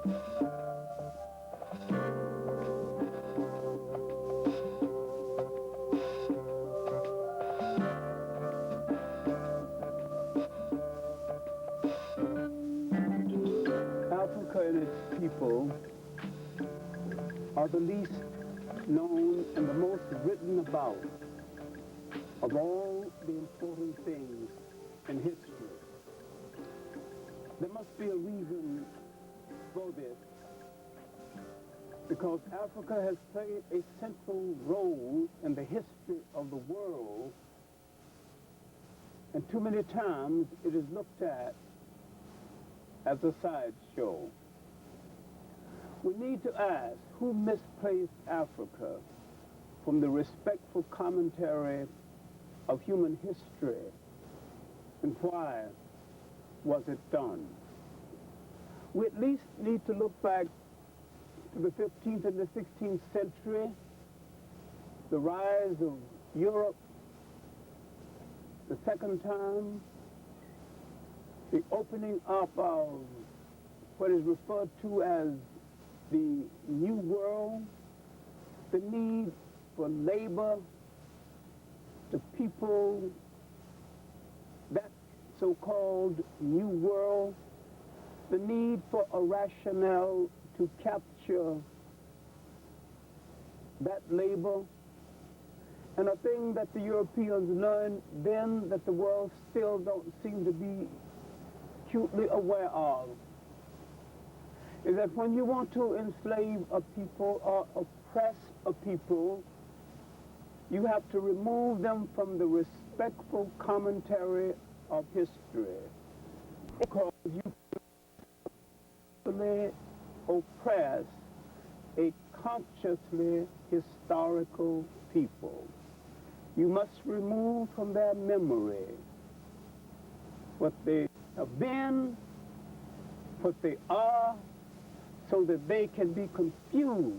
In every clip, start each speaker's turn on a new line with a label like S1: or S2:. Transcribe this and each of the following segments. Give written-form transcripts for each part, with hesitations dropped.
S1: Africa and its people are the least known and the most written about of all the important things in history. There must be a reason for this, because Africa has played a central role in the history of the world, and too many times it is looked at as a sideshow. We need to ask who misplaced Africa from the respectful commentary of human history, and why was it done? We at least need to look back to the 15th and the 16th century, the rise of Europe the second time, the opening up of what is referred to as the New World, the need for labor, the people, that so-called New World, the need for a rationale to capture that labor, and a thing that the Europeans learned then that the world still don't seem to be acutely aware of, is that when you want to enslave a people or oppress a people, you have to remove them from the respectful commentary of history, because you can oppress a consciously historical people. You must remove from their memory what they have been, what they are, so that they can be confused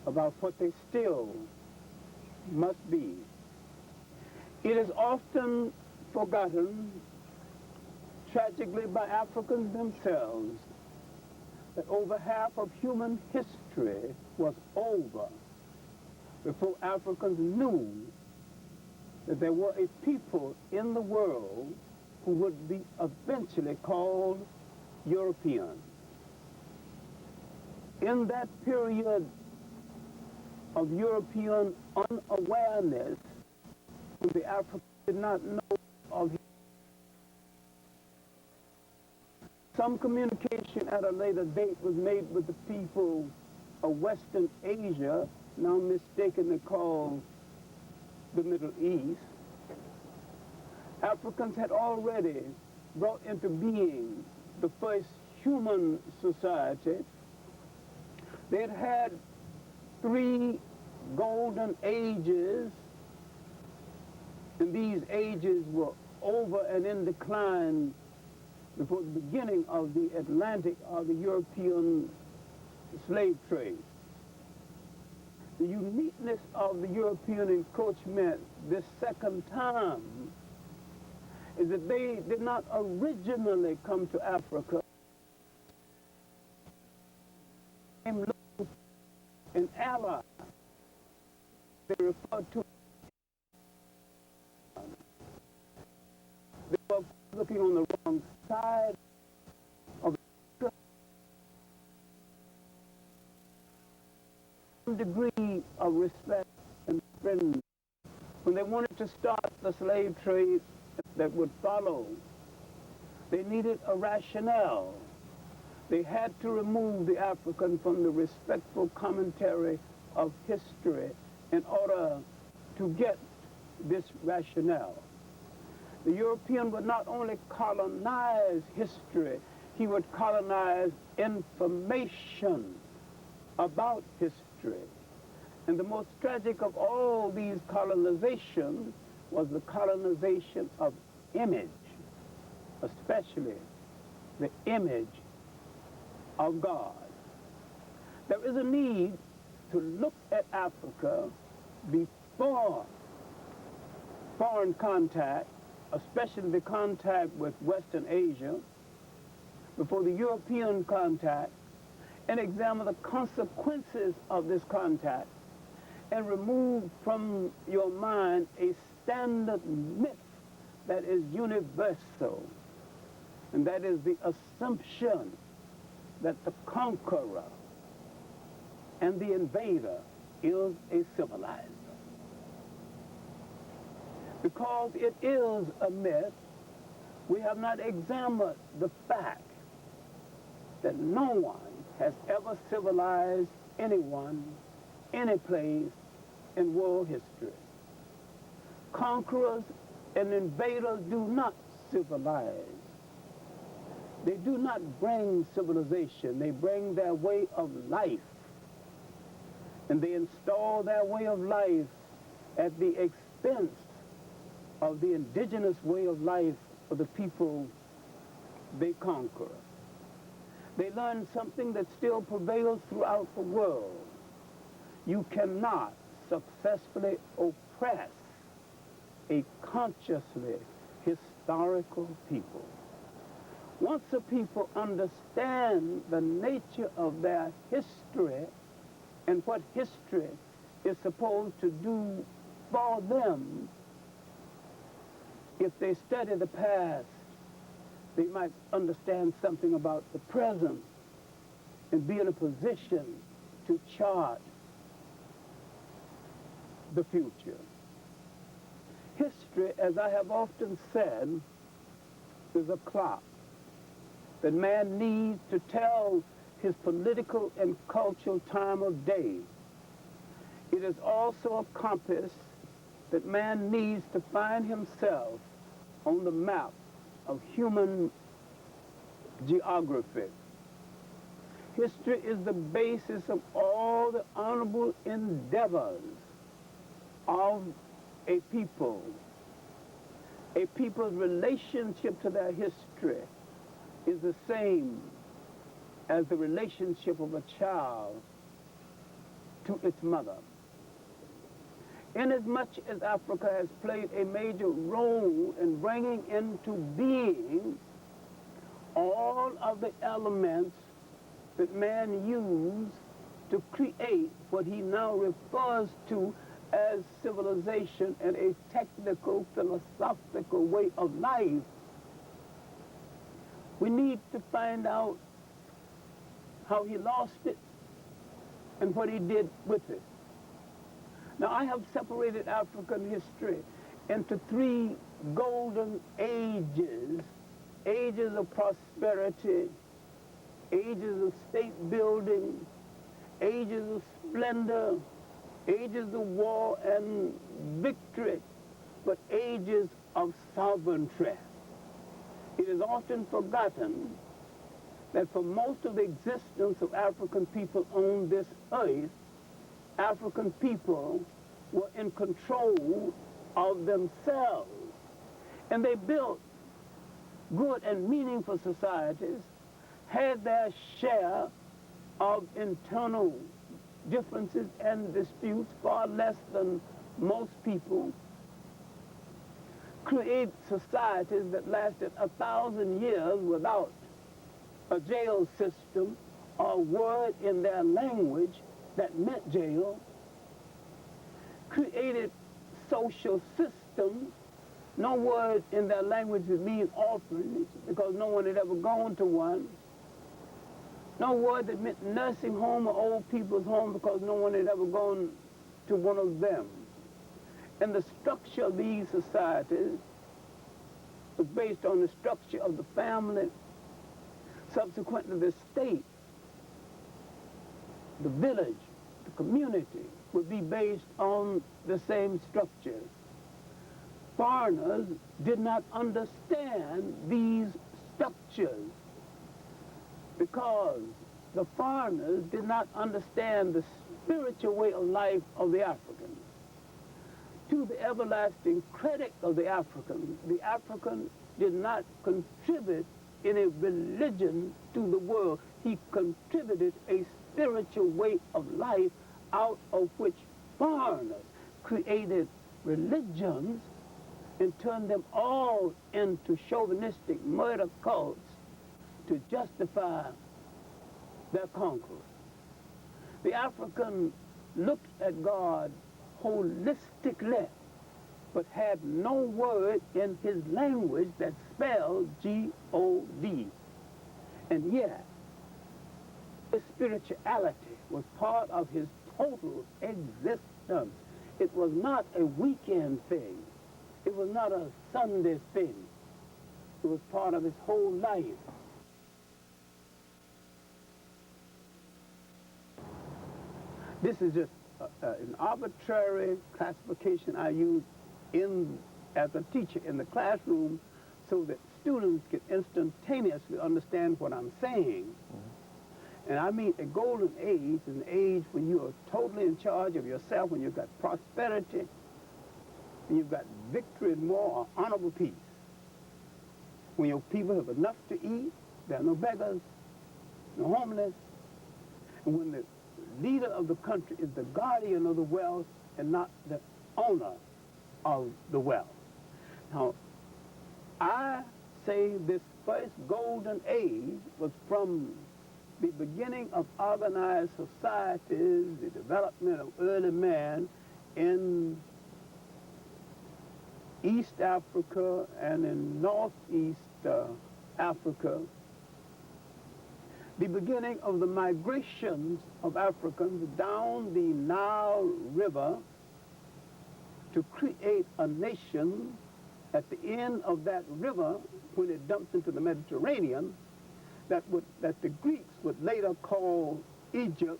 S1: about what they still must be. It is often forgotten, tragically by Africans themselves, that over half of human history was over before Africans knew that there were a people in the world who would be eventually called European. In that period of European unawareness, when the Africans did not know of him, some communication at a later date was made with the people of Western Asia, now mistakenly called the Middle East. Africans had already brought into being the first human society. They had had 3 golden ages, and these ages were over and in decline before the beginning of the Atlantic or the European slave trade. The uniqueness of the European encroachment this second time is that they did not originally come to Africa. They came looking for an ally. They referred to. They were looking on the wrong side of the some degree of respect and friendliness. When they wanted to start the slave trade that would follow, they needed a rationale. They had to remove the African from the respectful commentary of history in order to get this rationale. The European would not only colonize history, he would colonize information about history. And the most tragic of all these colonizations was the colonization of image, especially the image of God. There is a need to look at Africa before foreign contact, especially the contact with Western Asia, before the European contact and examine the consequences of this contact and remove from your mind a standard myth that is universal, and that is the assumption that the conqueror and the invader is a civilizer. Because it is a myth, we have not examined the fact that no one has ever civilized anyone, any place in world history. Conquerors and invaders do not civilize. They do not bring civilization. They bring their way of life. And they install their way of life at the expense of the indigenous way of life of the people they conquer. They learn something that still prevails throughout the world. You cannot successfully oppress a consciously historical people. Once a people understand the nature of their history and what history is supposed to do for them, if they study the past, they might understand something about the present and be in a position to chart the future. History, as I have often said, is a clock that man needs to tell his political and cultural time of day. It is also a compass that man needs to find himself on the map of human geography. History is the basis of all the honorable endeavors of a people. A people's relationship to their history is the same as the relationship of a child to its mother. Inasmuch as Africa has played a major role in bringing into being all of the elements that man used to create what he now refers to as civilization and a technical, philosophical way of life, we need to find out how he lost it and what he did with it. Now, I have separated African history into three golden ages: ages of prosperity, ages of state building, ages of splendor, ages of war and victory, but ages of sovereignty. It is often forgotten that for most of the existence of African people on this earth, African people were in control of themselves. And they built good and meaningful societies, had their share of internal differences and disputes, far less than most people, create societies that lasted 1,000 years without a jail system or a word in their language that meant jail, created social systems, no word in their language that means orphanage, because no one had ever gone to one, no word that meant nursing home or old people's home, because no one had ever gone to one of them. And the structure of these societies was based on the structure of the family, subsequently the state, the village, the community would be based on the same structure. Foreigners did not understand these structures because the foreigners did not understand the spiritual way of life of the Africans. To the everlasting credit of the African did not contribute any religion to the world. He contributed a spiritual way of life out of which foreigners created religions and turned them all into chauvinistic murder cults to justify their conquest. The African looked at God holistically, but had no word in his language that spelled G-O-D. And yet, his spirituality was part of his total existence. It was not a weekend thing. It was not a Sunday thing. It was part of his whole life. This is just an arbitrary classification I use as a teacher in the classroom so that students can instantaneously understand what I'm saying. And I mean a golden age is an age when you are totally in charge of yourself, when you've got prosperity, and you've got victory and more honorable peace. When your people have enough to eat, there are no beggars, no homeless, and when the leader of the country is the guardian of the wealth and not the owner of the wealth. Now, I say this first golden age was from the beginning of organized societies, the development of early man in East Africa and in Northeast Africa, the beginning of the migrations of Africans down the Nile River to create a nation at the end of that river when it dumps into the Mediterranean that the Greeks would later call Egypt.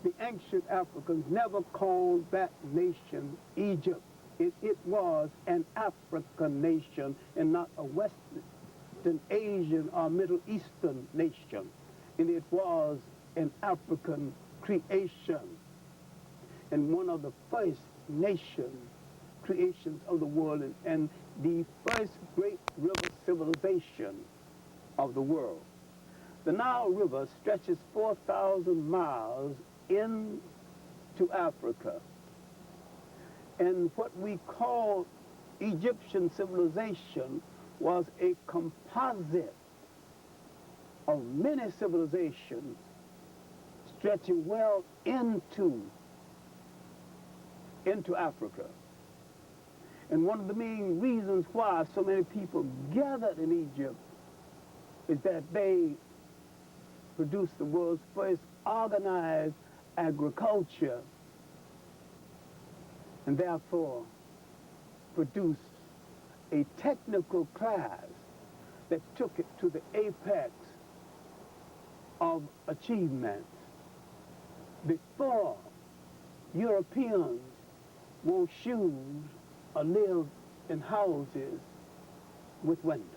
S1: The ancient Africans never called that nation Egypt. It was an African nation and not a Western Asian or Middle Eastern nation. And it was an African creation and one of the first creations of the world and the first great river civilization of the world. The Nile River stretches 4,000 miles into Africa. And what we call Egyptian civilization was a composite of many civilizations stretching well into Africa. And one of the main reasons why so many people gathered in Egypt is that they produced the world's first organized agriculture and therefore produced a technical class that took it to the apex of achievement. Before, Europeans wore shoes or lived in houses with windows.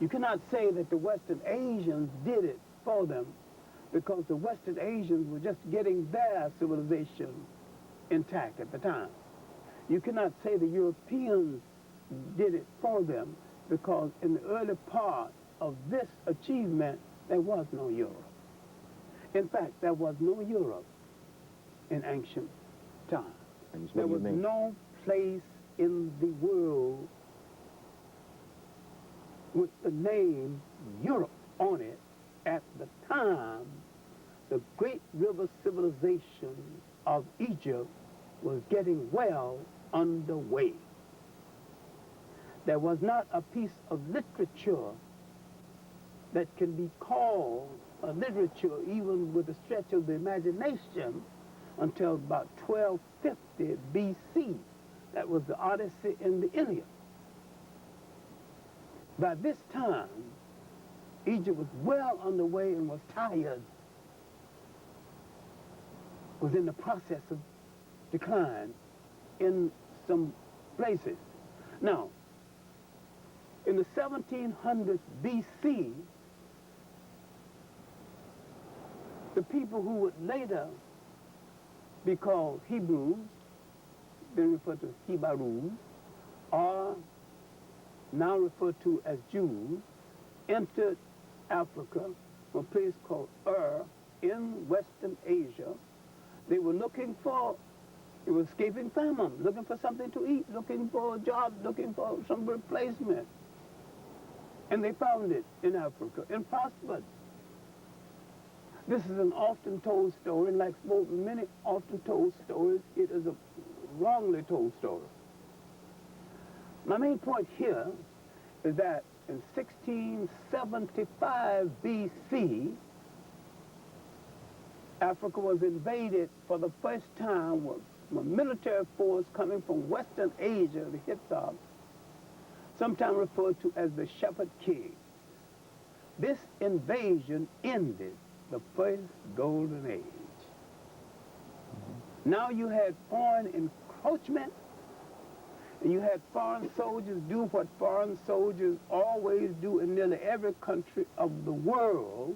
S1: You cannot say that the Western Asians did it for them because the Western Asians were just getting their civilization intact at the time. You cannot say the Europeans did it for them because in the early part of this achievement, there was no Europe. In fact, there was no Europe in ancient times. There was no place in the world with the name Europe on it at the time the great river civilization of Egypt was getting well underway. There was not a piece of literature that can be called a literature even with a stretch of the imagination until about 1250 BC. That was the Odyssey and the Iliad. By this time, Egypt was well underway and was tired, was in the process of decline in some places. Now, in the 1700s BC, the people who would later be called Hebrews, then referred to Hebrews, or now referred to as Jews, entered Africa from a place called in Western Asia. They were they were escaping famine, looking for something to eat, looking for a job, looking for some replacement. And they found it in Africa and prospered. This is an often told story, and like many often told stories, it is a wrongly told story. My main point here is that in 1675 BC, Africa was invaded for the first time with a military force coming from Western Asia, the Hittites, sometimes referred to as the Shepherd King. This invasion ended the first golden age. Now you had foreign encroachment, and you had foreign soldiers do what foreign soldiers always do in nearly every country of the world.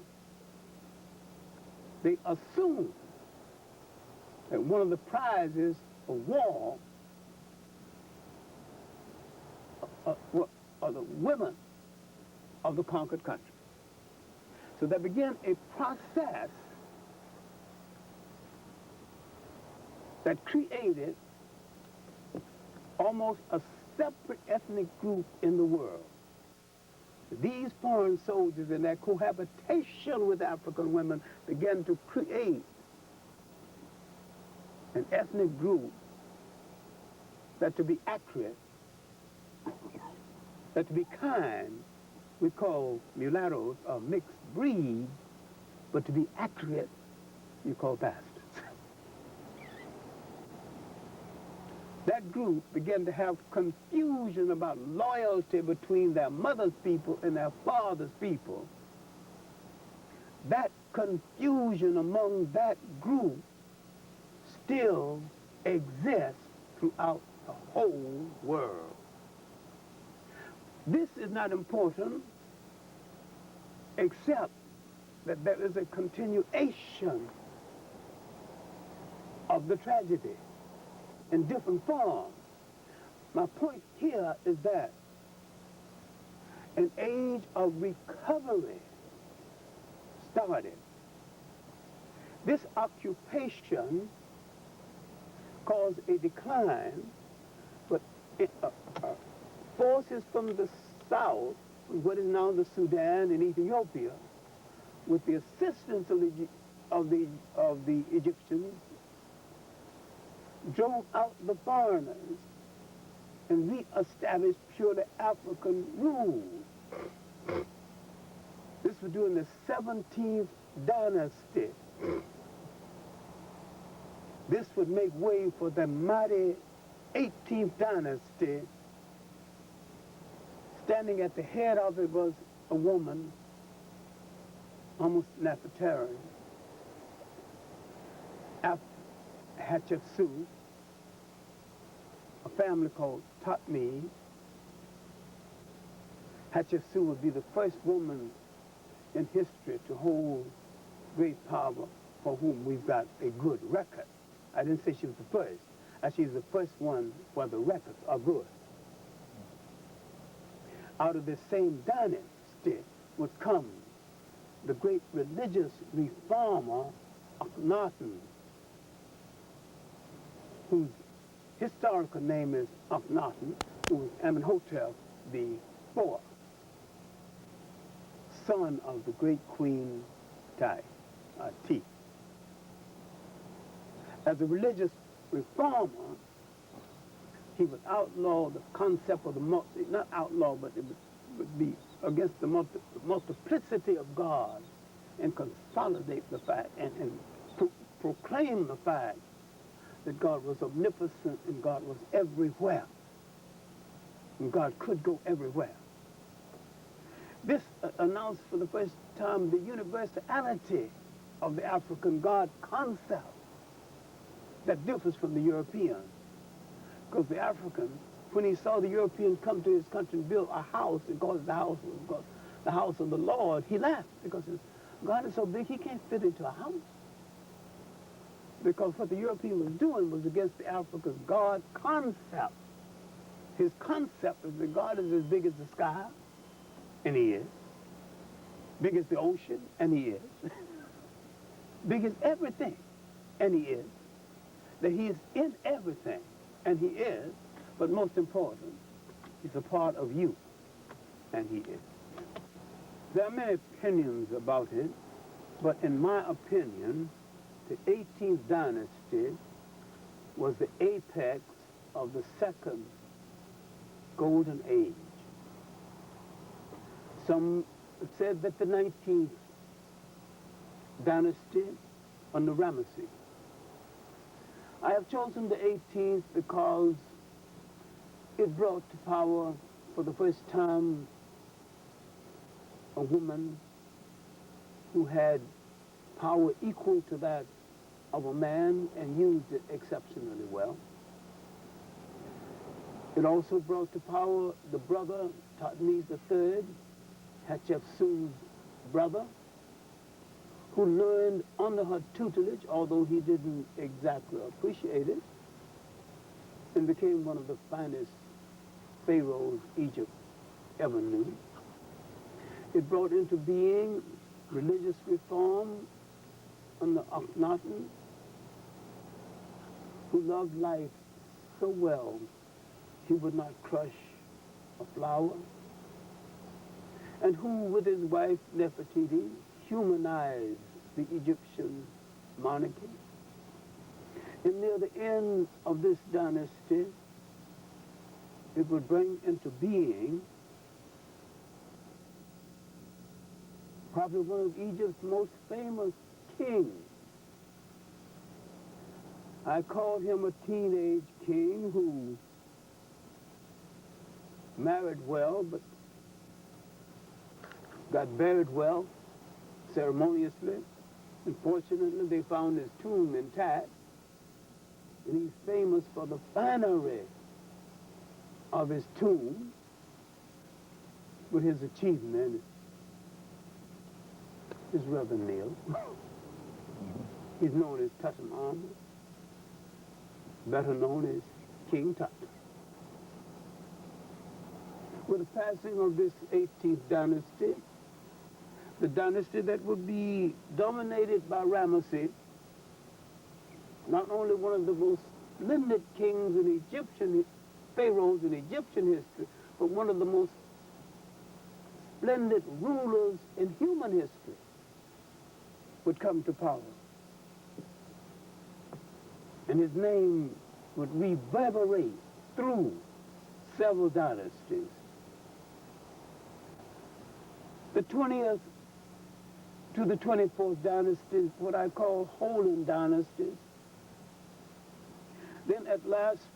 S1: They assume that one of the prizes of war are the women of the conquered country. So they began a process that created almost a separate ethnic group in the world. These foreign soldiers in their cohabitation with African women began to create an ethnic group that, to be accurate, that to be kind, we call mulattoes or mixed breed, but to be accurate, you call bastards. That group began to have confusion about loyalty between their mother's people and their father's people. That confusion among that group still exists throughout the whole world. This is not important, except that there is a continuation of the tragedy in different forms. My point here is that an age of recovery started. This occupation caused a decline, but forces from the south, what is now the Sudan and Ethiopia, with the assistance of the Egyptians, drove out the foreigners and re-established purely African rule. This was during the 17th dynasty. This would make way for the mighty 18th dynasty. Standing at the head of it was a woman, almost Nefertari, Hatshepsut, a family called Tatmi. Hatshepsut would be the first woman in history to hold great power for whom we've got a good record. I didn't say she was the first. She's the first one where the records are good. Out of this same dynasty would come the great religious reformer Akhenaten, whose historical name is Akhenaten, who was Amenhotep IV, son of the great Queen T. As a religious reformer, he would outlaw the concept of not outlaw, but it would be against the multiplicity of God and consolidate the fact and proclaim the fact that God was omnipotent and God was everywhere. And God could go everywhere. This announced for the first time the universality of the African God concept that differs from the European. Because the African, when he saw the European come to his country and build a house, and called it the house of the Lord, he laughed because God is so big he can't fit into a house. Because what the European was doing was against the Africa's God concept. His concept is that God is as big as the sky, and he is. Big as the ocean, and he is. Big as everything, and he is. That he is in everything, and he is. But most important, he's a part of you, and he is. There are many opinions about it, but in my opinion, the 18th dynasty was the apex of the second golden age. Some said that the 19th dynasty under Ramesses. I have chosen the 18th because it brought to power for the first time a woman who had power equal to that of a man and used it exceptionally well. It also brought to power the brother, Thutmose III, Hatshepsut's brother, who learned under her tutelage, although he didn't exactly appreciate it, and became one of the finest pharaohs Egypt ever knew. It brought into being religious reform under Akhenaten, who loved life so well he would not crush a flower, and who, with his wife Nefertiti, humanized the Egyptian monarchy. And near the end of this dynasty, it would bring into being probably one of Egypt's most famous kings. I call him a teenage king who married well, but got buried well, ceremoniously. Unfortunately, they found his tomb intact, and he's famous for the finery of his tomb, but his achievement is rather nil. He's known as Tutankhamun, better known as King Tut. With the passing of this 18th dynasty, the dynasty that would be dominated by Ramesses, not only one of the most splendid kings in Egyptian, pharaohs in Egyptian history, but one of the most splendid rulers in human history, would come to power. And his name would reverberate through several dynasties. The 20th to the 24th dynasties, what I call holding dynasties. Then at last,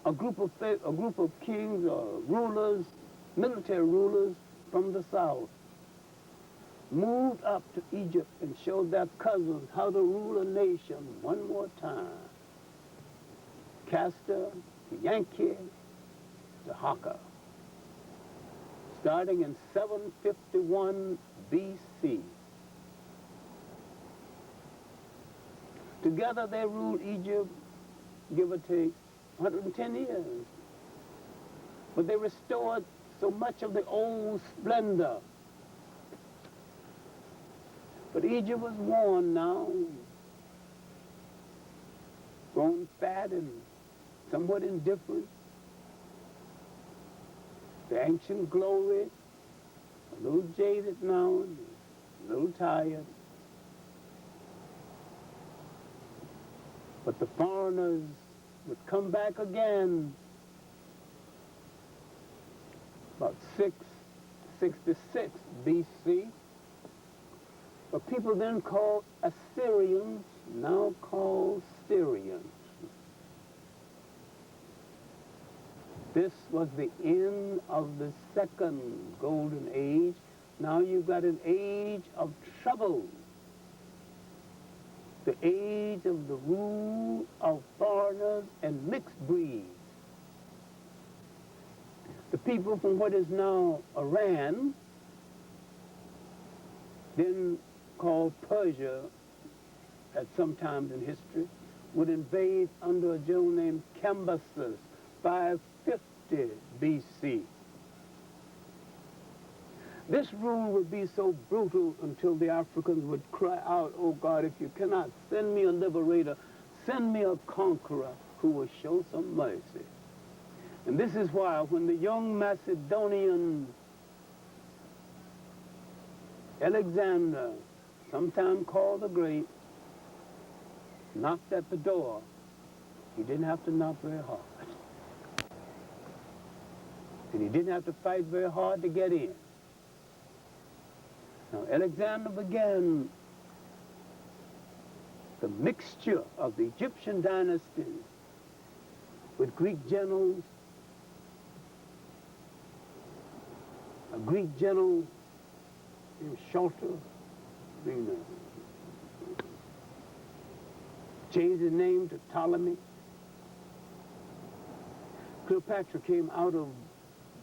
S1: a group of kings or rulers, military rulers from the south, moved up to Egypt and showed their cousins how to rule a nation one more time. Castor to Yankee to Haka. Starting in 751 BC. Together they ruled Egypt, give or take, 110 years. But they restored so much of the old splendor. But Egypt was worn now, grown fat and somewhat indifferent. The ancient glory, a little jaded now, a little tired. But the foreigners would come back again about 666 BC. But people then called Assyrians, now called Syrians. This was the end of the second golden age. Now you've got an age of trouble. The age of the rule of foreigners and mixed breeds. The people from what is now Iran, then called Persia at some times in history, would invade under a general named Cambyses, 550 BC. This rule would be so brutal until the Africans would cry out, "Oh God, if you cannot send me a liberator, send me a conqueror who will show some mercy." And this is why when the young Macedonian Alexander, sometimes called the Great, knocked at the door. He didn't have to knock very hard. And he didn't have to fight very hard to get in. Now, Alexander began the mixture of the Egyptian dynasty with Greek generals, a Greek general named Shelter, changed his name to Ptolemy. Cleopatra came out of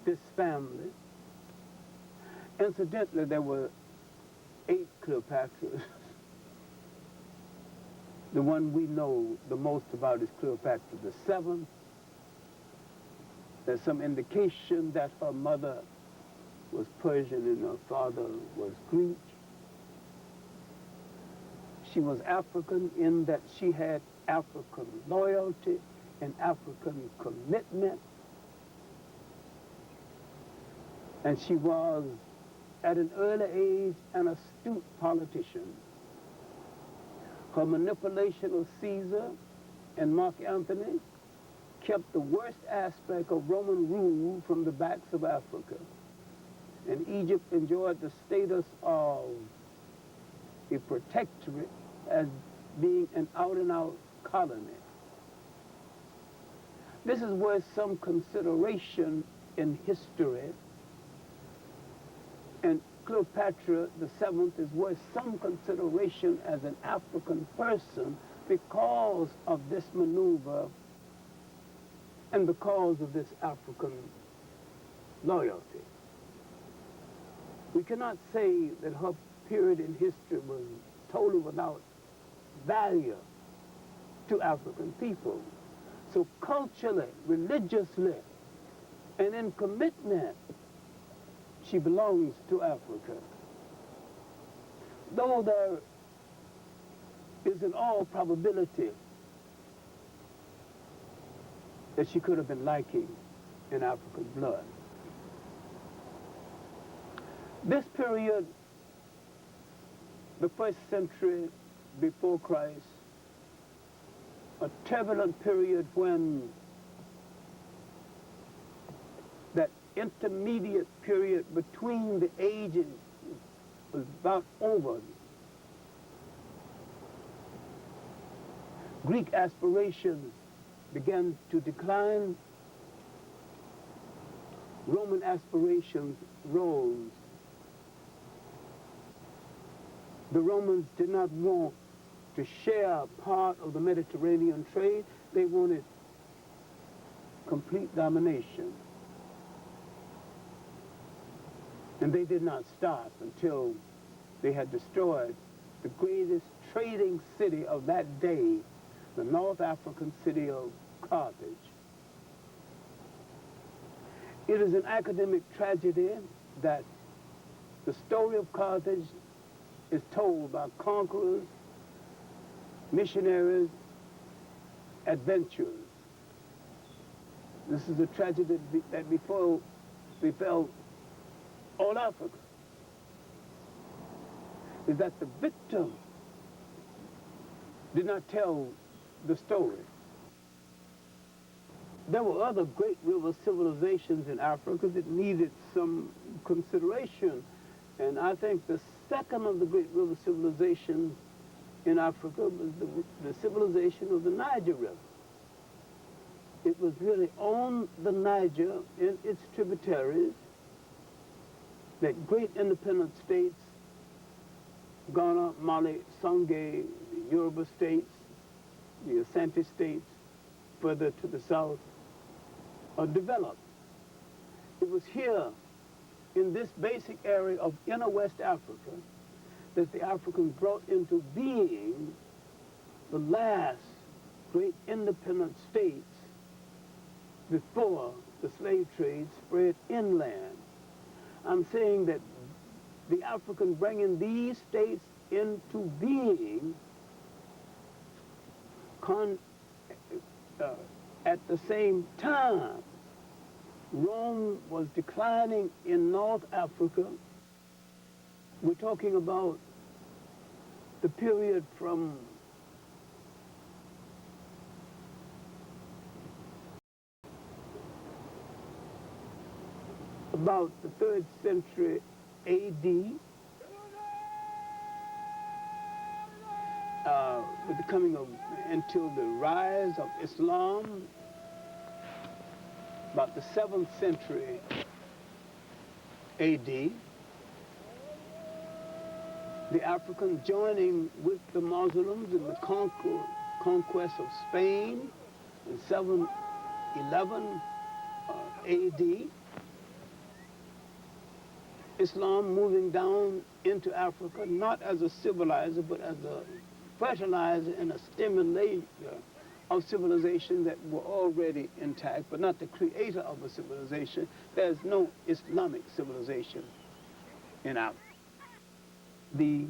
S1: this family. Incidentally, there were 8 Cleopatras. The one we know the most about is Cleopatra the 7th. There's some indication that her mother was Persian and her father was Greek. She was African in that she had African loyalty and African commitment. And she was, at an early age, an astute politician. Her manipulation of Caesar and Mark Antony kept the worst aspect of Roman rule from the backs of Africa. And Egypt enjoyed the status of a protectorate as being an out-and-out colony. This is worth some consideration in history, and Cleopatra the 7th is worth some consideration as an African person because of this maneuver and because of this African loyalty. We cannot say that her period in history was totally without value to African people. So culturally, religiously, and in commitment, she belongs to Africa. Though there is in all probability that she could have been lacking in African blood. This period, the 1st century before Christ, a turbulent period when that intermediate period between the ages was about over. Greek aspirations began to decline. Roman aspirations rose. The Romans did not want to share part of the Mediterranean trade. They wanted complete domination. And they did not stop until they had destroyed the greatest trading city of that day, the North African city of Carthage. It is an academic tragedy that the story of Carthage is told by conquerors, missionaries, adventurers. This is a tragedy that befell all Africa. Is that the victim did not tell the story. There were other great river civilizations in Africa that needed some consideration. And I think the second of the great river civilizations in Africa was the civilization of the Niger River. It was really on the Niger and its tributaries that great independent states, Ghana, Mali, Songhai, the Yoruba states, the Asante states, further to the south, are developed. It was here, in this basic area of inner West Africa, that the Africans brought into being the last great independent states before the slave trade spread inland. I'm saying that the African bringing these states into being at the same time, Rome was declining in North Africa. We're talking about the period from about the 3rd century A.D. With the coming of, until the rise of Islam, about the 7th century A.D., the Africans joining with the Muslims in the conquest of Spain in 711 A.D., Islam moving down into Africa, not as a civilizer, but as a fertilizer and a stimulator of civilization that were already intact, but not the creator of a civilization. There's no Islamic civilization in Africa. The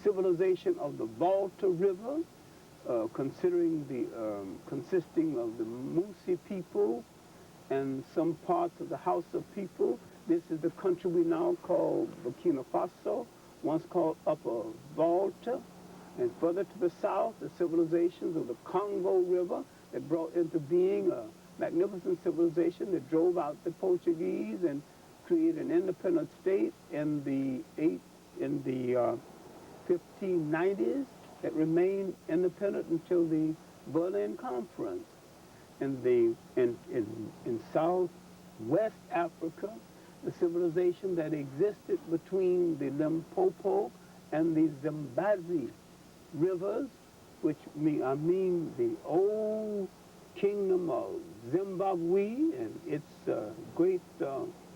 S1: civilization of the Volta River, consisting of the Musi people and some parts of the Hausa people. This is the country we now call Burkina Faso, once called Upper Volta. And further to the south, the civilizations of the Congo River that brought into being a magnificent civilization that drove out the Portuguese and created an independent state in the 1590s that remained independent until the Berlin Conference. In southwest Africa, the civilization that existed between the Limpopo and the Zambezi rivers, which I mean the old kingdom of Zimbabwe and its great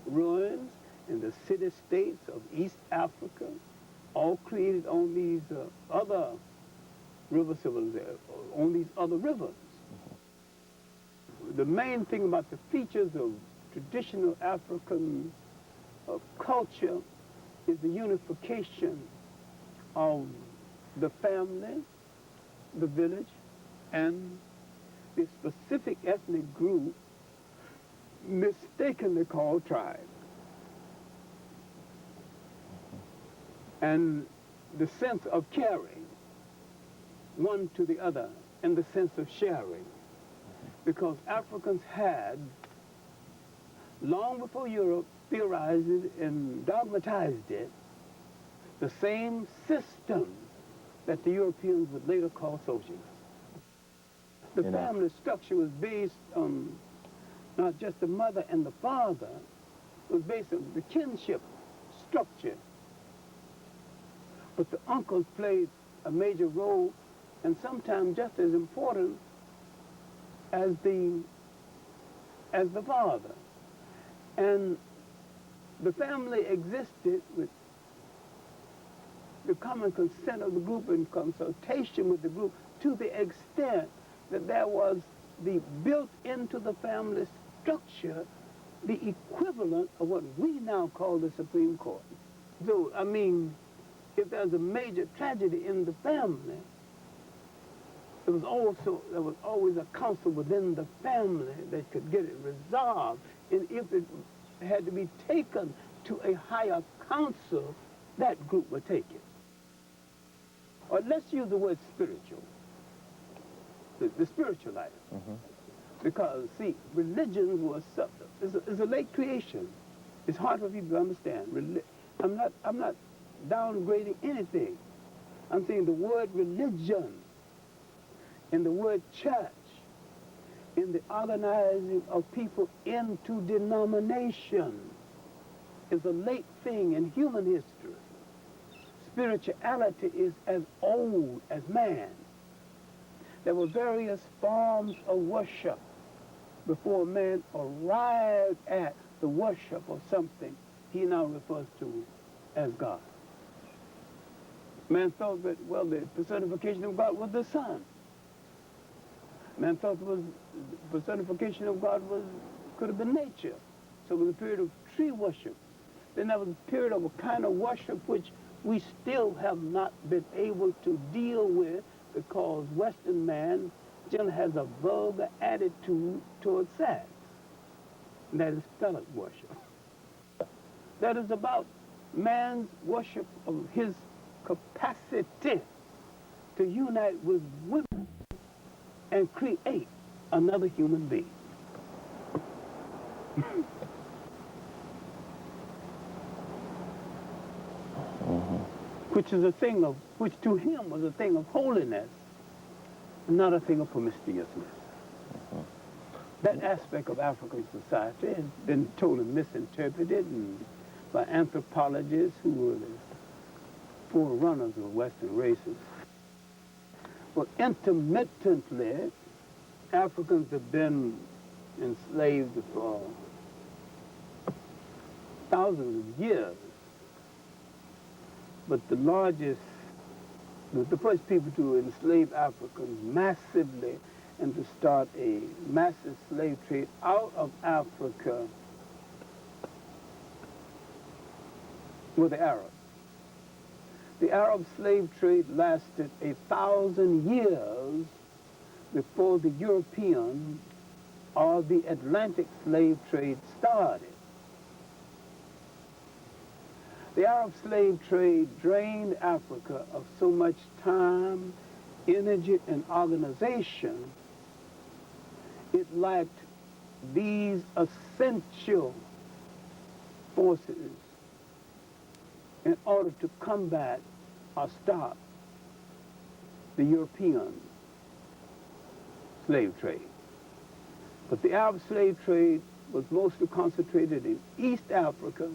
S1: ruins, and the city-states of East Africa, all created on these other river civilizations, on these other rivers. The main thing about the features of traditional African culture is the unification of the family, the village, and the specific ethnic group mistakenly called tribe. And the sense of caring one to the other, and the sense of sharing. Because Africans had, long before Europe theorized it and dogmatized it, the same system that the Europeans would later call socialism. The family structure was based on not just the mother and the father, it was based on the kinship structure. But the uncles played a major role, and sometimes just as important as the father. And the family existed with the common consent of the group and consultation with the group to the extent that there was the built into the family structure the equivalent of what we now call the Supreme Court. So, I mean, if there's a major tragedy in the family, there was always a council within the family that could get it resolved. And if it had to be taken to a higher council, that group would take it. Or let's use the word spiritual, the spiritual life. Mm-hmm. Because, see, religions were it's a late creation. It's hard for people to understand. I'm not downgrading anything. I'm saying the word religion and the word church in the organizing of people into denomination is a late thing in human history. Spirituality is as old as man. There were various forms of worship before man arrived at the worship of something he now refers to as God. Man thought that, well, the personification of God was the sun. Man thought the personification of God could have been nature. So it was a period of tree worship. Then there was a period of a kind of worship which we still have not been able to deal with because Western man still has a vulgar attitude towards sex. And that is phallic worship. That is about man's worship of his capacity to unite with women and create another human being. Which is a thing of, which to him was a thing of holiness, not a thing of promiscuousness. That aspect of African society has been totally misinterpreted by anthropologists who were the forerunners of Western races. Well, intermittently, Africans have been enslaved for thousands of years. But the first people to enslave Africans massively and to start a massive slave trade out of Africa were the Arabs. The Arab slave trade lasted 1,000 years before the European or the Atlantic slave trade started. The Arab slave trade drained Africa of so much time, energy, and organization. It lacked these essential forces in order to combat or stop the European slave trade. But the Arab slave trade was mostly concentrated in East Africa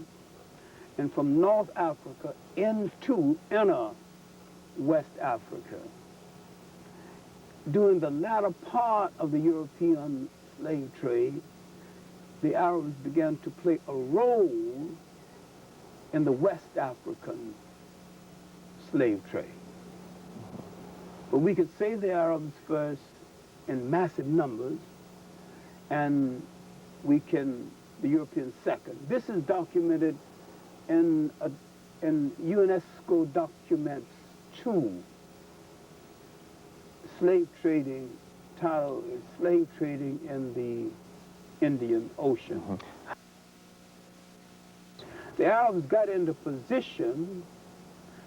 S1: and from North Africa into inner West Africa. During the latter part of the European slave trade, the Arabs began to play a role in the West African slave trade. But we could say the Arabs first in massive numbers, and the Europeans second. This is documented in UNESCO documents 2, slave trading, titled Slave Trading in the Indian Ocean. The Arabs got into position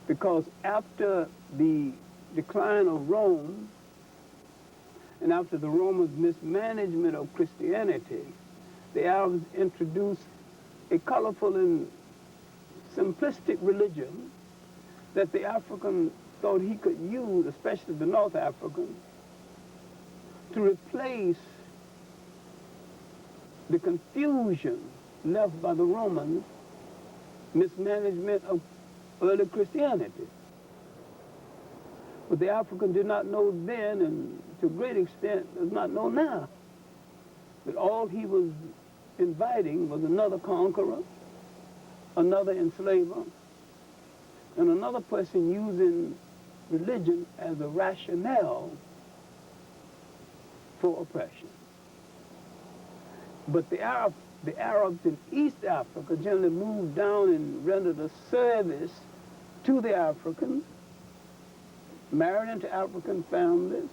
S1: because after the decline of Rome and after the Romans' mismanagement of Christianity, the Arabs introduced a colorful and simplistic religion that the African thought he could use, especially the North African, to replace the confusion left by the Romans' mismanagement of early Christianity. But the African did not know then, and to a great extent does not know now, that all he was inviting was another conqueror, another enslaver, and another person using religion as a rationale for oppression. But the Arabs in East Africa generally moved down and rendered a service to the Africans, married into African families,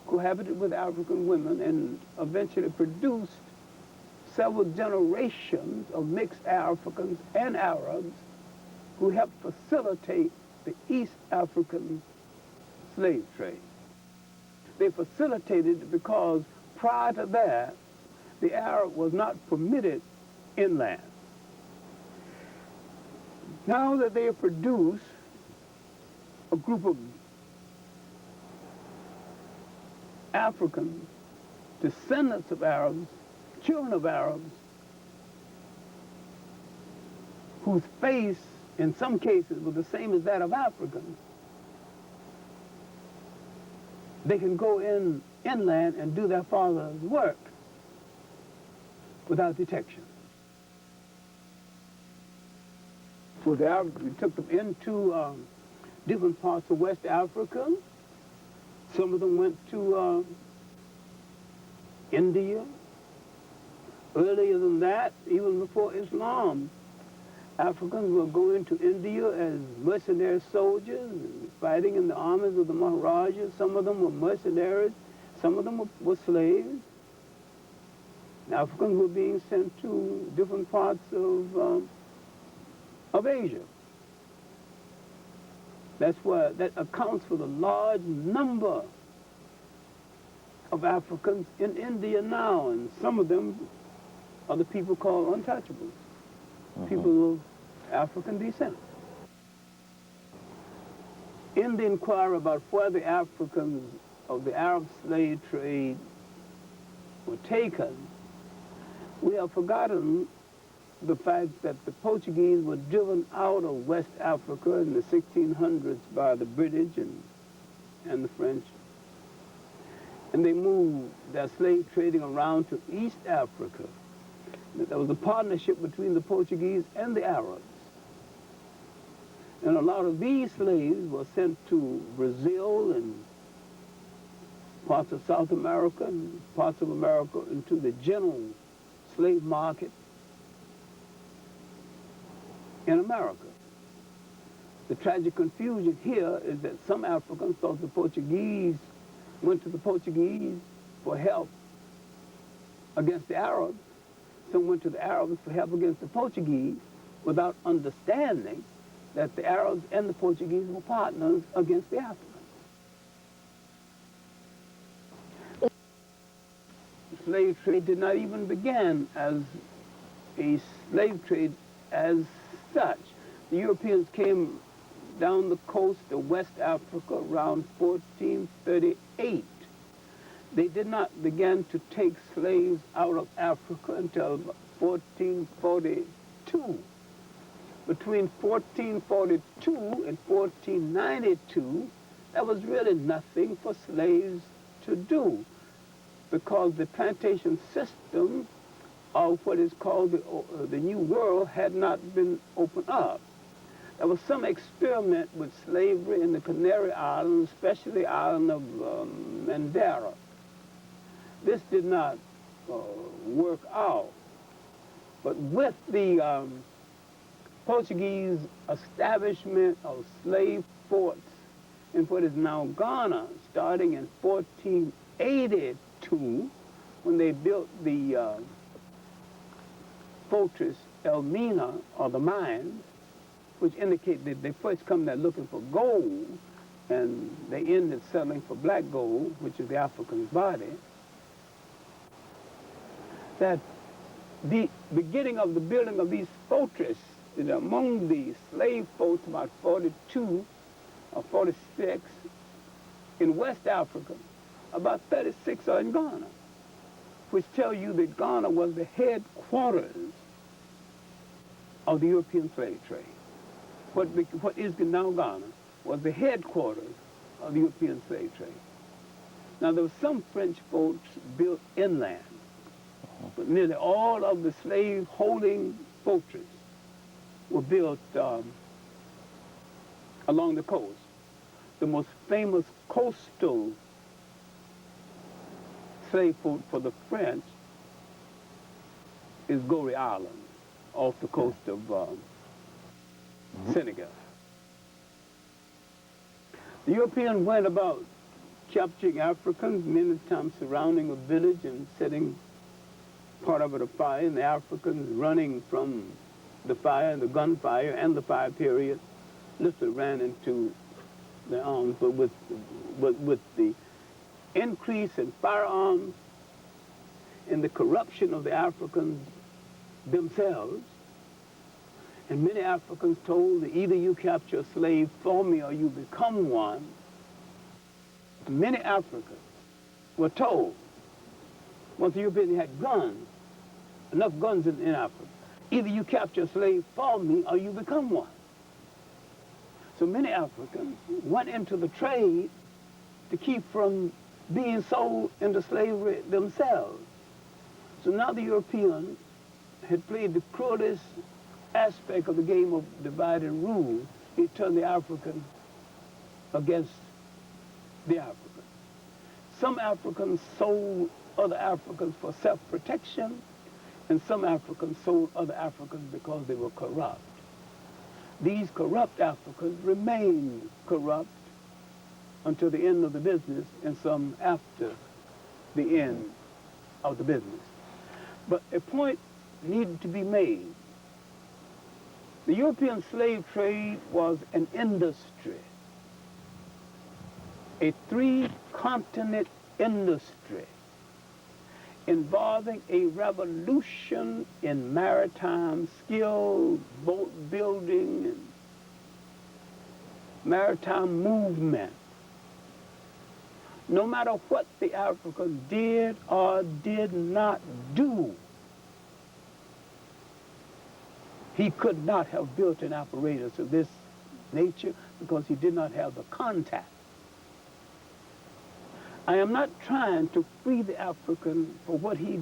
S1: cohabited with African women, and eventually produced several generations of mixed Africans and Arabs who helped facilitate the East African slave trade. They facilitated it because prior to that, the Arab was not permitted inland. Now that they have produced a group of Africans, descendants of Arabs, children of Arabs, whose face, in some cases, was the same as that of Africans, they can go inland and do their father's work without detection. So the Arabs, we took them into different parts of West Africa. Some of them went to India. Earlier than that, even before Islam, Africans were going to India as mercenary soldiers, fighting in the armies of the Maharajas. Some of them were mercenaries, some of them were slaves. Africans were being sent to different parts of of Asia. That's why that accounts for the large number of Africans in India now, and some of them are the people called untouchables, people of African descent. In the inquiry about where the Africans of the Arab slave trade were taken, we have forgotten the fact that the Portuguese were driven out of West Africa in the 1600s by the British and the French. And they moved their slave trading around to East Africa. There was a partnership between the Portuguese and the Arabs. And a lot of these slaves were sent to Brazil and parts of South America and parts of America into the general slave market in America. The tragic confusion here is that some Africans thought the Portuguese went to the Portuguese for help against the Arabs. Some went to the Arabs for help against the Portuguese without understanding that the Arabs and the Portuguese were partners against the Africans. The slave trade did not even begin as a slave trade as such. The Europeans came down the coast of West Africa around 1438. They did not begin to take slaves out of Africa until 1442. Between 1442 and 1492, there was really nothing for slaves to do because the plantation system of what is called the New World had not been opened up. There was some experiment with slavery in the Canary Islands, especially the island of Madeira. This did not work out. But with the Portuguese establishment of slave forts in what is now Ghana, starting in 1482, when they built the fortress Elmina, or the mines, which indicate that they first come there looking for gold, and they ended settling for black gold, which is the African's body, that the beginning of the building of these fortresses is among the slave forts, about 42 or 46 in West Africa, about 36 are in Ghana, which tell you that Ghana was the headquarters of the European slave trade. What is now Ghana was the headquarters of the European slave trade. Now, there were some French boats built inland, but nearly all of the slave-holding fortresses were built along the coast. The most famous coastal slave port for the French is Gorée Island, off the coast of Senegal. The European went about capturing Africans, many times surrounding a village and setting part of it afire, and the Africans running from the fire, the gunfire, and the fire period, literally ran into their arms. But with the increase in firearms and the corruption of the Africans themselves, and many Africans told that either you capture a slave for me or you become one, many Africans were told, once the Europeans had guns, enough guns in Africa, either you capture a slave for me or you become one. So many Africans went into the trade to keep from being sold into slavery themselves. So now the Europeans had played the cruelest aspect of the game of divide and rule. He turned the African against the African. Some Africans sold other Africans for self-protection, and some Africans sold other Africans because they were corrupt. These corrupt Africans remained corrupt until the end of the business, and some after the end of the business. But a point needed to be made. The European slave trade was an industry, a three-continent industry involving a revolution in maritime skills, boat building, and maritime movement. No matter what the Africans did or did not do, he could not have built an apparatus of this nature because he did not have the contact. I am not trying to free the African for what he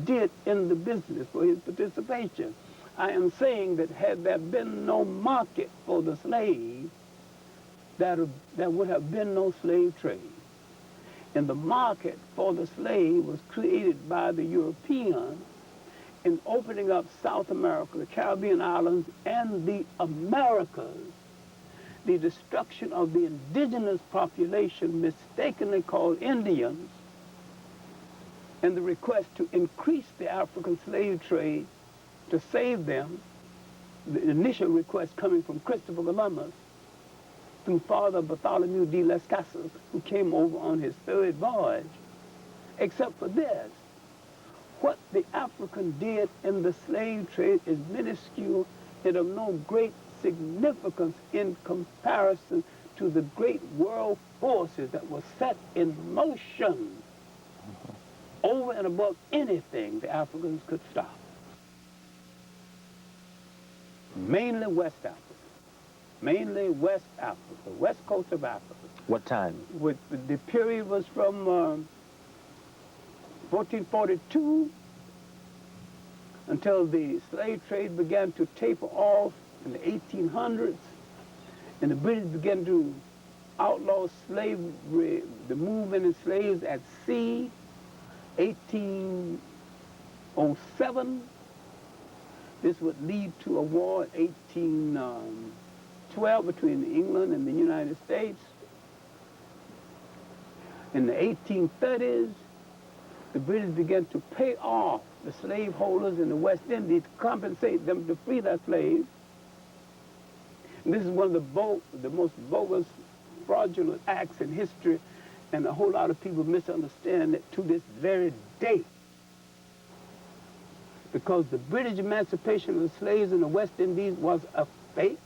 S1: did in the business, for his participation. I am saying that had there been no market for the slave, there would have been no slave trade. And the market for the slave was created by the Europeans in opening up South America, the Caribbean islands, and the Americas. The destruction of the indigenous population, mistakenly called Indians, and the request to increase the African slave trade to save them, the initial request coming from Christopher Columbus through Father Bartholomew de las Casas, who came over on his third voyage. Except for this, what the African did in the slave trade is minuscule and of no great significance in comparison to the great world forces that were set in motion over and above anything the Africans could stop. Mainly West Africa. Mainly West Africa, west coast of Africa.
S2: What time?
S1: The period was from 1442 until the slave trade began to taper off in the 1800s, and the British began to outlaw slavery, the movement of slaves at sea, 1807. This would lead to a war in 1812 between England and the United States. In the 1830s, the British began to pay off the slaveholders in the West Indies to compensate them to free their slaves. And this is one of the most bogus, fraudulent acts in history, and a whole lot of people misunderstand it to this very day. Because the British emancipation of the slaves in the West Indies was a fake,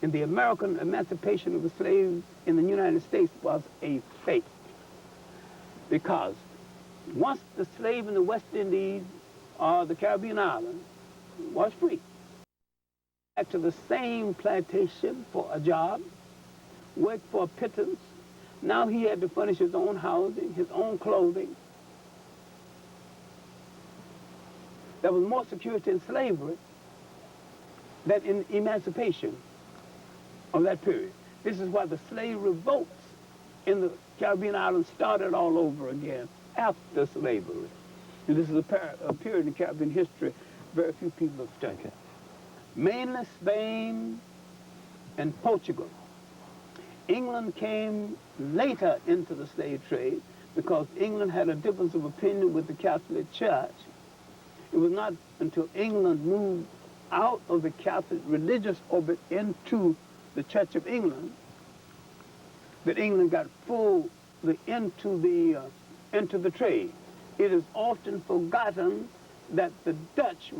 S1: and the American emancipation of the slaves in the United States was a fake. Because once the slave in the West Indies or the Caribbean islands was free, back to the same plantation for a job, work for a pittance. Now he had to furnish his own housing, his own clothing. There was more security in slavery than in emancipation of that period. This is why the slave revolts in the Caribbean islands started all over again after slavery. And this is a period in Caribbean history very few people have studied. Okay. Mainly Spain and Portugal. England came later into the slave trade because England had a difference of opinion with the Catholic Church. It was not until England moved out of the Catholic religious orbit into the Church of England that England got fully into the trade. It is often forgotten that the Dutch